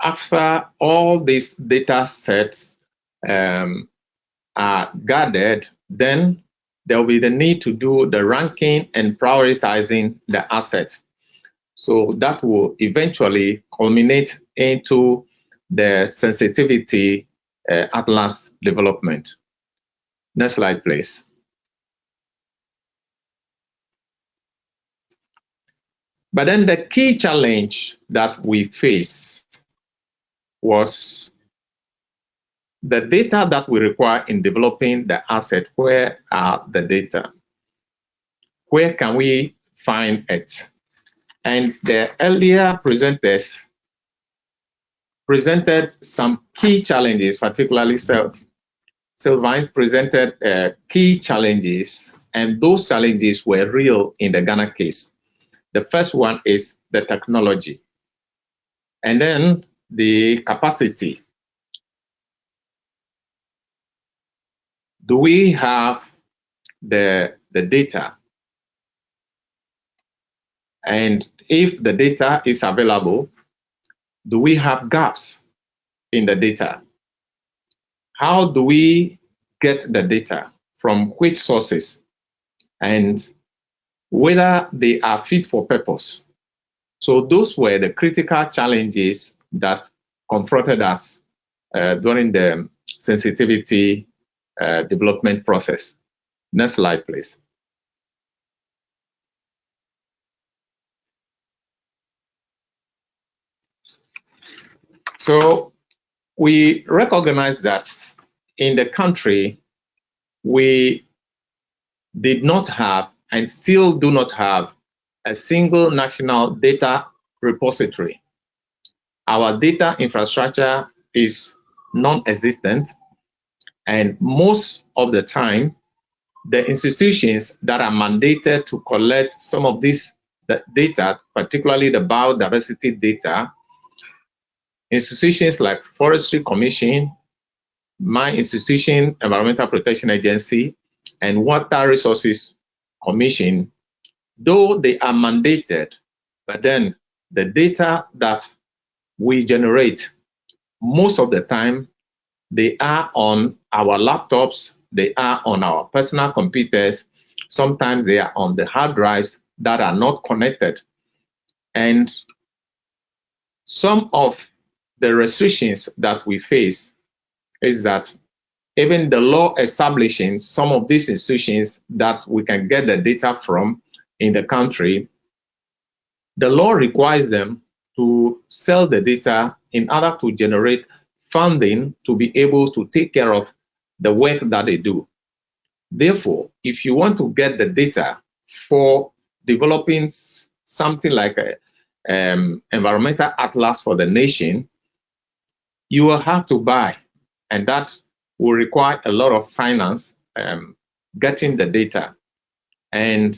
after all these data sets are gathered, then there will be the need to do the ranking and prioritizing the assets. So that will eventually culminate into the sensitivity atlas development. Next slide, please. But then the key challenge that we faced was the data that we require in developing the asset. Where are the data? Where can we find it? And the earlier presenters presented some key challenges, particularly Sylvain presented key challenges, and those challenges were real in the Ghana case. The first one is the technology, and then the capacity. Do we have the data? And if the data is available, do we have gaps in the data? How do we get the data? From which sources? And whether they are fit for purpose. So those were the critical challenges that confronted us during the sensitivity development process. Next slide, please. So we recognize that in the country, we did not have and still do not have a single national data repository. Our data infrastructure is non-existent, and most of the time, the institutions that are mandated to collect some of this data, particularly the biodiversity data, institutions like Forestry Commission, my institution, Environmental Protection Agency, and Water Resources Commission, though they are mandated, but then the data that we generate, most of the time, they are on our laptops, they are on our personal computers, sometimes they are on the hard drives that are not connected. And some of the restrictions that we face is that even the law establishing some of these institutions that we can get the data from in the country, the law requires them to sell the data in order to generate funding to be able to take care of the work that they do. Therefore, if you want to get the data for developing something like a environmental atlas for the nation, you will have to buy, and that will require a lot of finance getting the data. And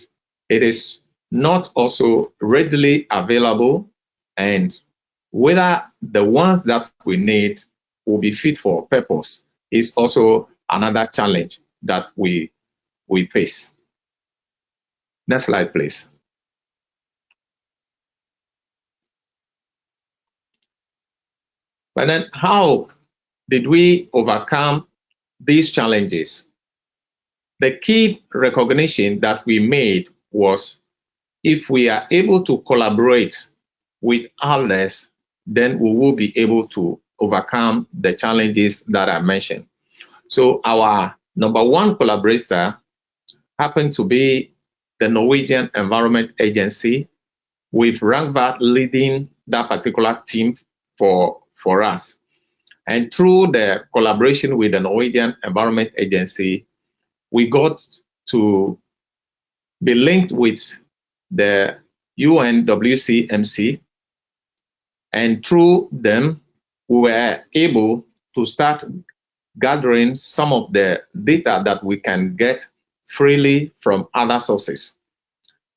it is not also readily available, and whether the ones that we need will be fit for purpose is also another challenge that we face. Next slide, please. But then how did we overcome these challenges? The key recognition that we made was if we are able to collaborate with others, then we will be able to overcome the challenges that I mentioned. So our number one collaborator happened to be the Norwegian Environment Agency, with Rangvad leading that particular team for us. And through the collaboration with the Norwegian Environment Agency, we got to be linked with the UNWCMC, and through them, we were able to start gathering some of the data that we can get freely from other sources.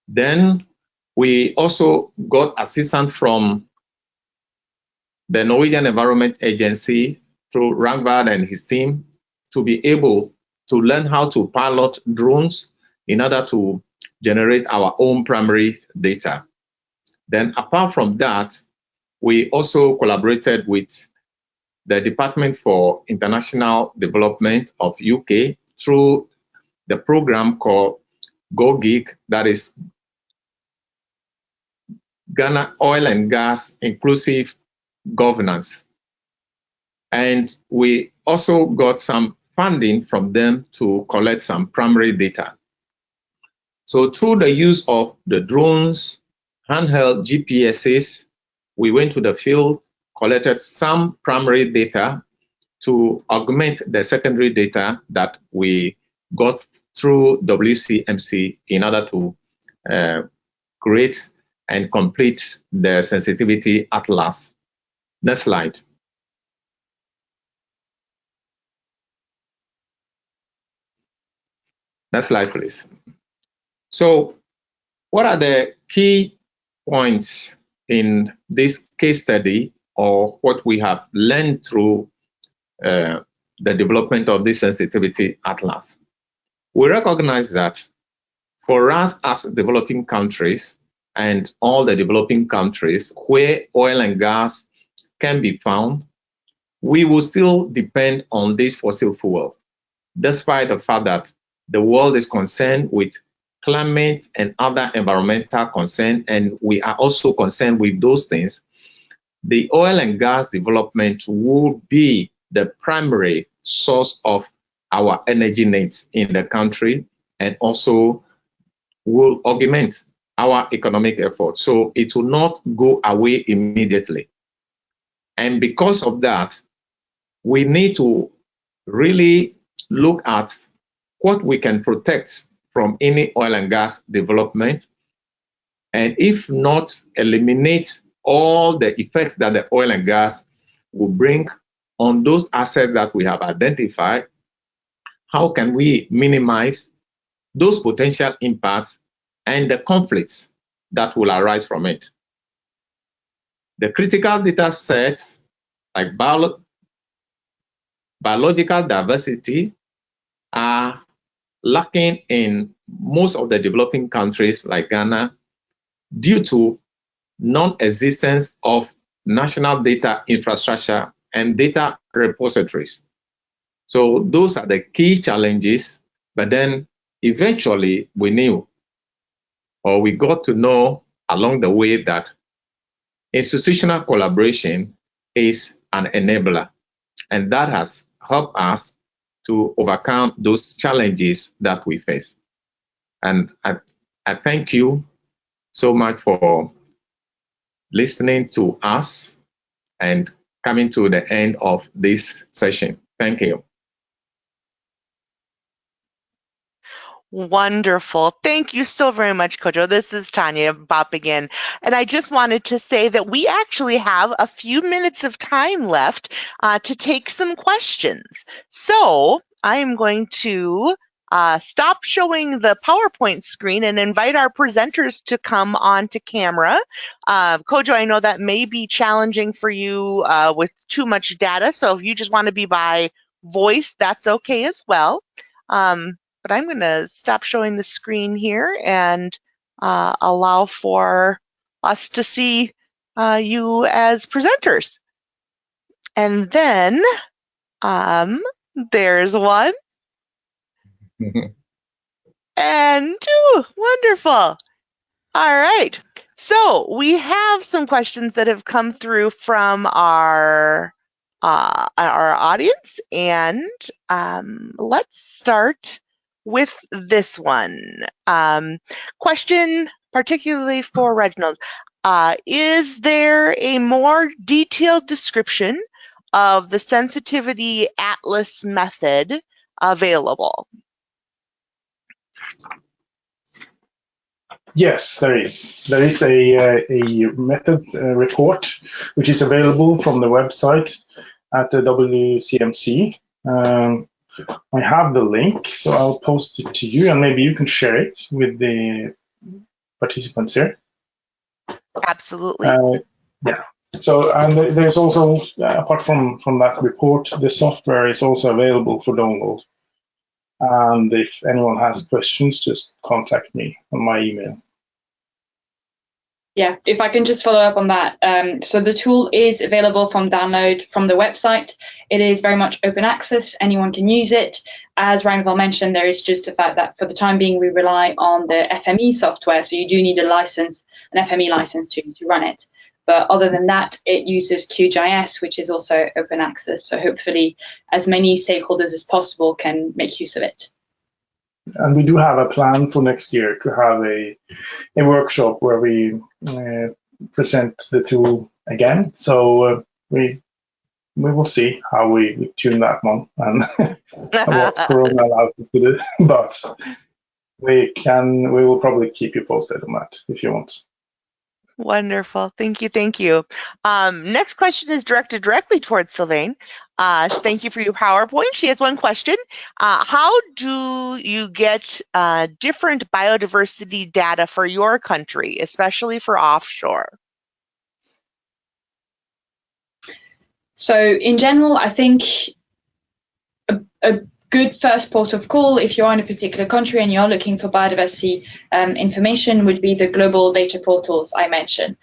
Then we also got assistance from the Norwegian Environment Agency through Rangvad and his team to be able to learn how to pilot drones in order to generate our own primary data. Then apart from that, we also collaborated with the Department for International Development of UK through the program called GoGIG, that is Ghana Oil and Gas Inclusive Governance. And we also got some funding from them to collect some primary data. So through the use of the drones, handheld GPSs, we went to the field, collected some primary data to augment the secondary data that we got through WCMC in order to create and complete the sensitivity atlas. Next slide. Next slide, please. So what are the key points in this case study, or what we have learned through the development of this sensitivity atlas? We recognize that for us as developing countries and all the developing countries where oil and gas can be found, we will still depend on this fossil fuel, despite the fact that the world is concerned with climate and other environmental concerns, and we are also concerned with those things. The oil and gas development will be the primary source of our energy needs in the country, and also will augment our economic efforts. So it will not go away immediately. And because of that, we need to really look at what we can protect from any oil and gas development, and if not, eliminate all the effects that the oil and gas will bring on those assets that we have identified. How can we minimize those potential impacts and the conflicts that will arise from it? The critical data sets like biological diversity are lacking in most of the developing countries like Ghana due to non-existence of national data infrastructure and data repositories. So those are the key challenges, but then eventually we knew, or we got to know along the way, that institutional collaboration is an enabler, and that has helped us to overcome those challenges that we face. And I thank you so much for listening to us and coming to the end of this session. Thank you. Wonderful. Thank you so very much, Kojo. This is Tanya bopping in. And I just wanted to say that we actually have a few minutes of time left to take some questions. So I am going to stop showing the PowerPoint screen and invite our presenters to come onto camera. Kojo, I know that may be challenging for you with too much data. So if you just want to be by voice, that's okay as well. But I'm going to stop showing the screen here and allow for us to see you as presenters. And then there's one and two. Wonderful. All right. So we have some questions that have come through from our audience, and let's start with this one. Question particularly for Reginald. Is there a more detailed description of the sensitivity atlas method available? Yes, there is. There is a methods report which is available from the website at the WCMC. I have the link, so I'll post it to you, and maybe you can share it with the participants here. Absolutely. Yeah. So, and there's also, apart from that report, the software is also available for download. And if anyone has questions, just contact me on my email. Yeah, if I can just follow up on that. So the tool is available from download from the website. It is very much open access. Anyone can use it. As Ragnvald mentioned, there is just the fact that for the time being, we rely on the FME software. So you do need a license, an FME license to run it. But other than that, it uses QGIS, which is also open access. So hopefully as many stakeholders as possible can make use of it. And we do have a plan for next year to have a workshop where we present the tool again. So we will see how we tune that one and what Corona allows us to do. But we will probably keep you posted on that if you want. Wonderful. Thank you. Thank you. Next question is directed directly towards Sylvain. Thank you for your PowerPoint. She has one question. How do you get different biodiversity data for your country, especially for offshore? So in general, I think a good first port of call if you're in a particular country and you're looking for biodiversity information would be the global data portals I mentioned.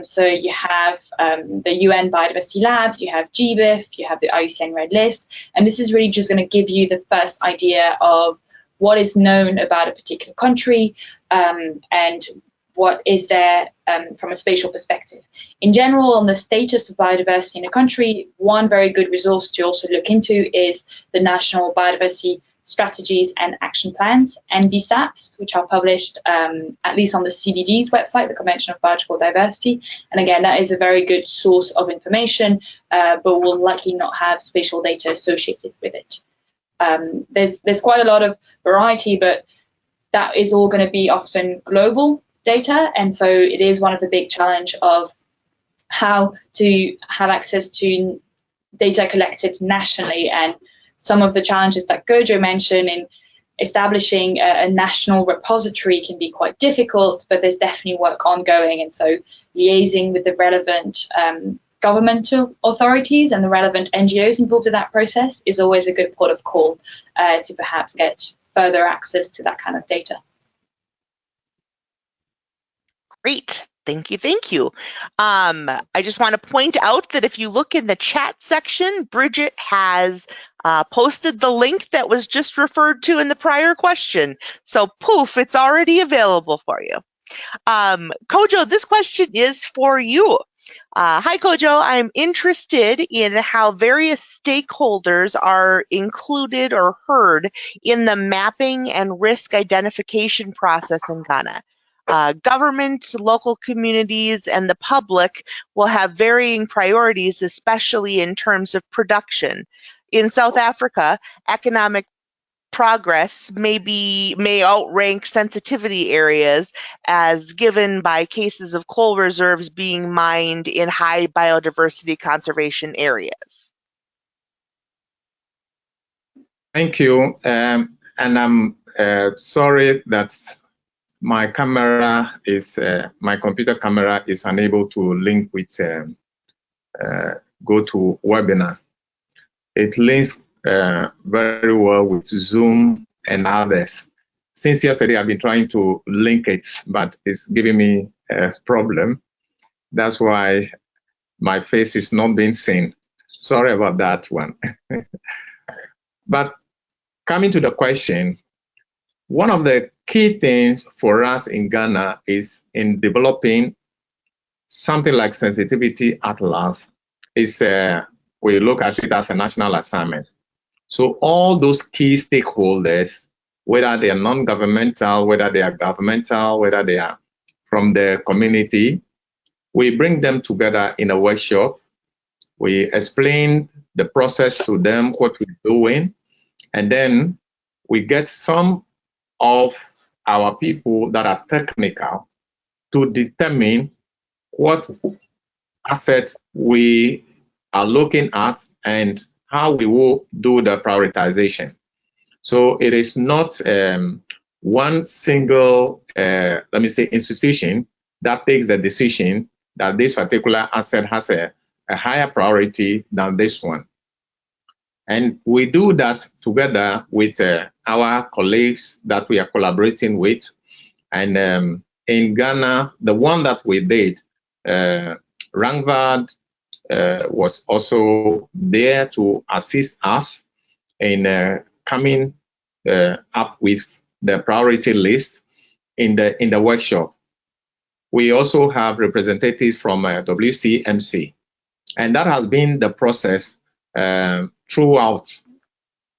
So you have the UN Biodiversity Labs, you have GBIF, you have the IUCN Red List, and this is really just going to give you the first idea of what is known about a particular country and what is there from a spatial perspective. In general, on the status of biodiversity in a country, one very good resource to also look into is the National Biodiversity Strategies and Action Plans, NBSAPs, which are published at least on the CBD's website, the Convention of Biological Diversity. And again, that is a very good source of information, but will likely not have spatial data associated with it. There's quite a lot of variety, but that is all going to be often global data, and so it is one of the big challenge of how to have access to data collected nationally, and some of the challenges that Kojo mentioned in establishing a national repository can be quite difficult, but there's definitely work ongoing, and so liaising with the relevant governmental authorities and the relevant NGOs involved in that process is always a good port of call to perhaps get further access to that kind of data. Great. Thank you. Thank you. I just want to point out that if you look in the chat section, Bridget has posted the link that was just referred to in the prior question. So poof, it's already available for you. Kojo, this question is for you. Hi, Kojo. I'm interested in how various stakeholders are included or heard in the mapping and risk identification process in Ghana. Government, local communities, and the public will have varying priorities, especially in terms of production. In South Africa, economic progress may outrank sensitivity areas as given by cases of coal reserves being mined in high biodiversity conservation areas. Thank you. And I'm sorry that my camera is, my computer camera is unable to link with go to webinar. It links very well with Zoom and others. Since yesterday, I've been trying to link it, but it's giving me a problem. That's why my face is not being seen. Sorry about that one. But coming to the question, one of the key things for us in Ghana is in developing something like sensitivity atlas is we look at it as a national assignment. So all those key stakeholders, whether they are non-governmental, whether they are governmental, whether they are from the community, we bring them together in a workshop. We explain the process to them, what we're doing, and then we get some of our people that are technical to determine what assets we are looking at and how we will do the prioritization. So it is not one single, let me say, institution that takes the decision that this particular asset has a higher priority than this one. And we do that together with our colleagues that we are collaborating with. And in Ghana, the one that we did, Rangvad was also there to assist us in coming up with the priority list in the workshop. We also have representatives from WCMC, and that has been the process throughout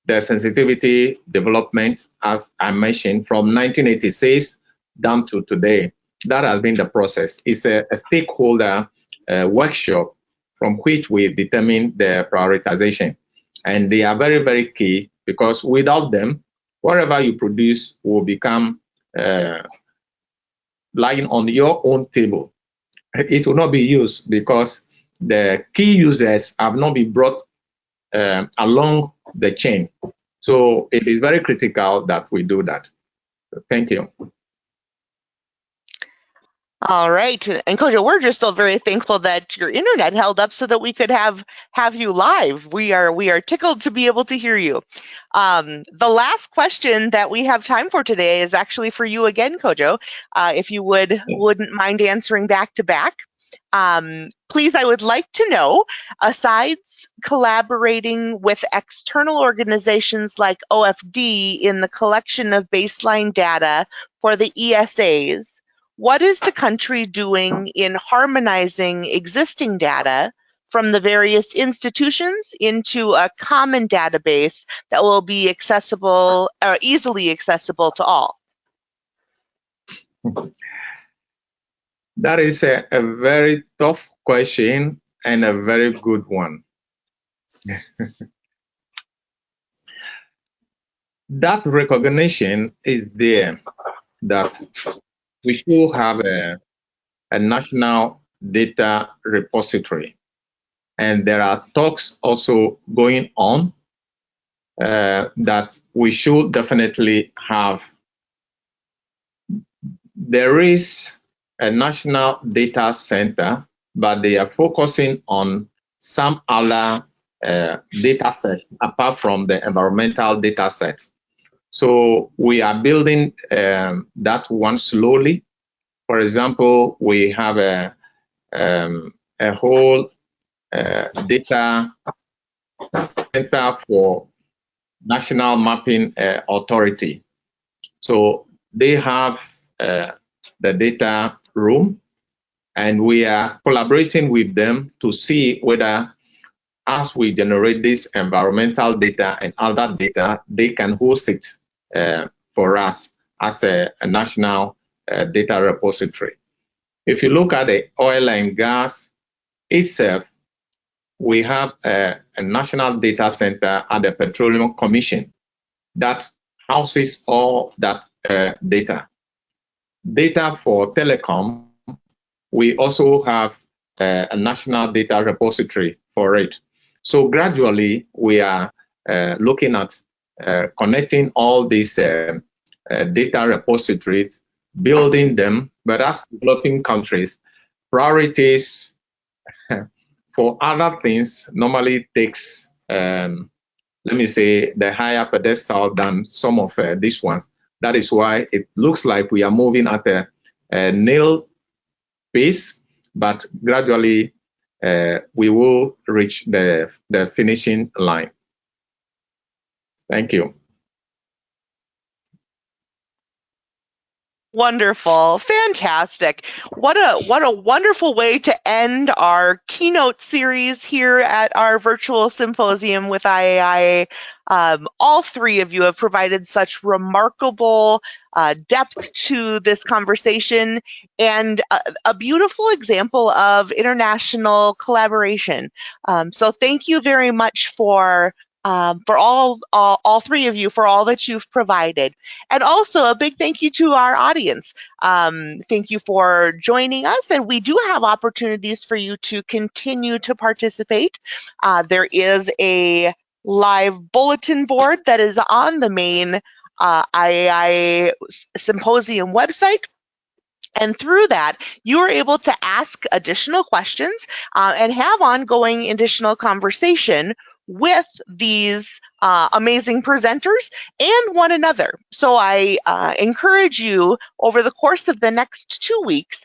the sensitivity development, as I mentioned, from 1986 down to today. That has been the process. It's a stakeholder workshop from which we determine the prioritization. And they are very, very key, because without them, whatever you produce will become lying on your own table. It will not be used because the key users have not been brought along the chain. So it is very critical that we do that. Thank you. All right, and Kojo, we're just still very thankful that your internet held up so that we could have you live. We are tickled to be able to hear you. The last question that we have time for today is actually for you again, Kojo. If you wouldn't mind answering back to back. Please, I would like to know, aside collaborating with external organizations like OFD in the collection of baseline data for the ESAs, what is the country doing in harmonizing existing data from the various institutions into a common database that will be accessible or easily accessible to all? That is a very tough question and a very good one. That recognition is there that we should have a national data repository. And there are talks also going on that we should definitely have. There is a national data center, but they are focusing on some other data sets apart from the environmental data sets. So we are building that one slowly. For example, we have a whole data center for National Mapping Authority. So they have the data room, and we are collaborating with them to see whether, as we generate this environmental data and other data, they can host it for us as a national data repository. If you look at the oil and gas itself, we have a national data center at the Petroleum Commission that houses all that data. Data for telecom, we also have a national data repository for it. So gradually, we are looking at connecting all these data repositories, building them, but as developing countries, priorities for other things normally takes, let me say, the higher pedestal than some of these ones. That is why it looks like we are moving at a nail pace, but gradually we will reach the finishing line. Thank you. Wonderful, fantastic. What a wonderful way to end our keynote series here at our virtual symposium with IAIA. All three of you have provided such remarkable depth to this conversation and a beautiful example of international collaboration. So thank you very much for all three of you for all that you've provided. And also a big thank you to our audience. Thank you for joining us, and we do have opportunities for you to continue to participate. There is a live bulletin board that is on the main IAIA Symposium website. And through that, you are able to ask additional questions and have ongoing additional conversation with these amazing presenters and one another. So I encourage you over the course of the next 2 weeks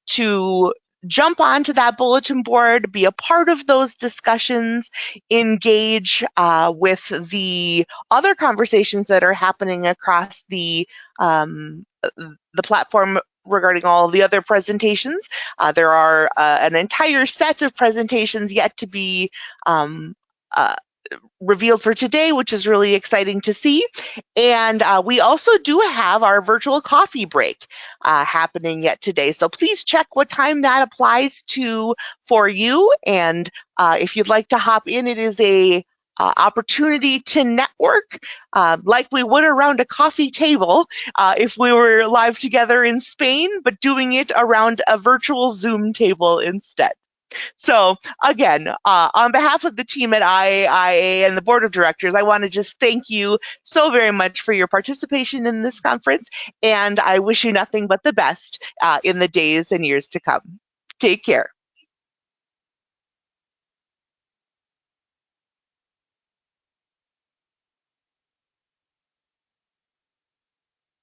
to jump onto that bulletin board, be a part of those discussions, engage with the other conversations that are happening across the platform regarding all of the other presentations. There are an entire set of presentations yet to be revealed for today, which is really exciting to see. And we also do have our virtual coffee break happening yet today. So please check what time that applies to for you. And if you'd like to hop in, it is a opportunity to network like we would around a coffee table if we were live together in Spain, but doing it around a virtual Zoom table instead. So again, on behalf of the team at IAIA and the board of directors, I want to just thank you so very much for your participation in this conference, and I wish you nothing but the best in the days and years to come. Take care.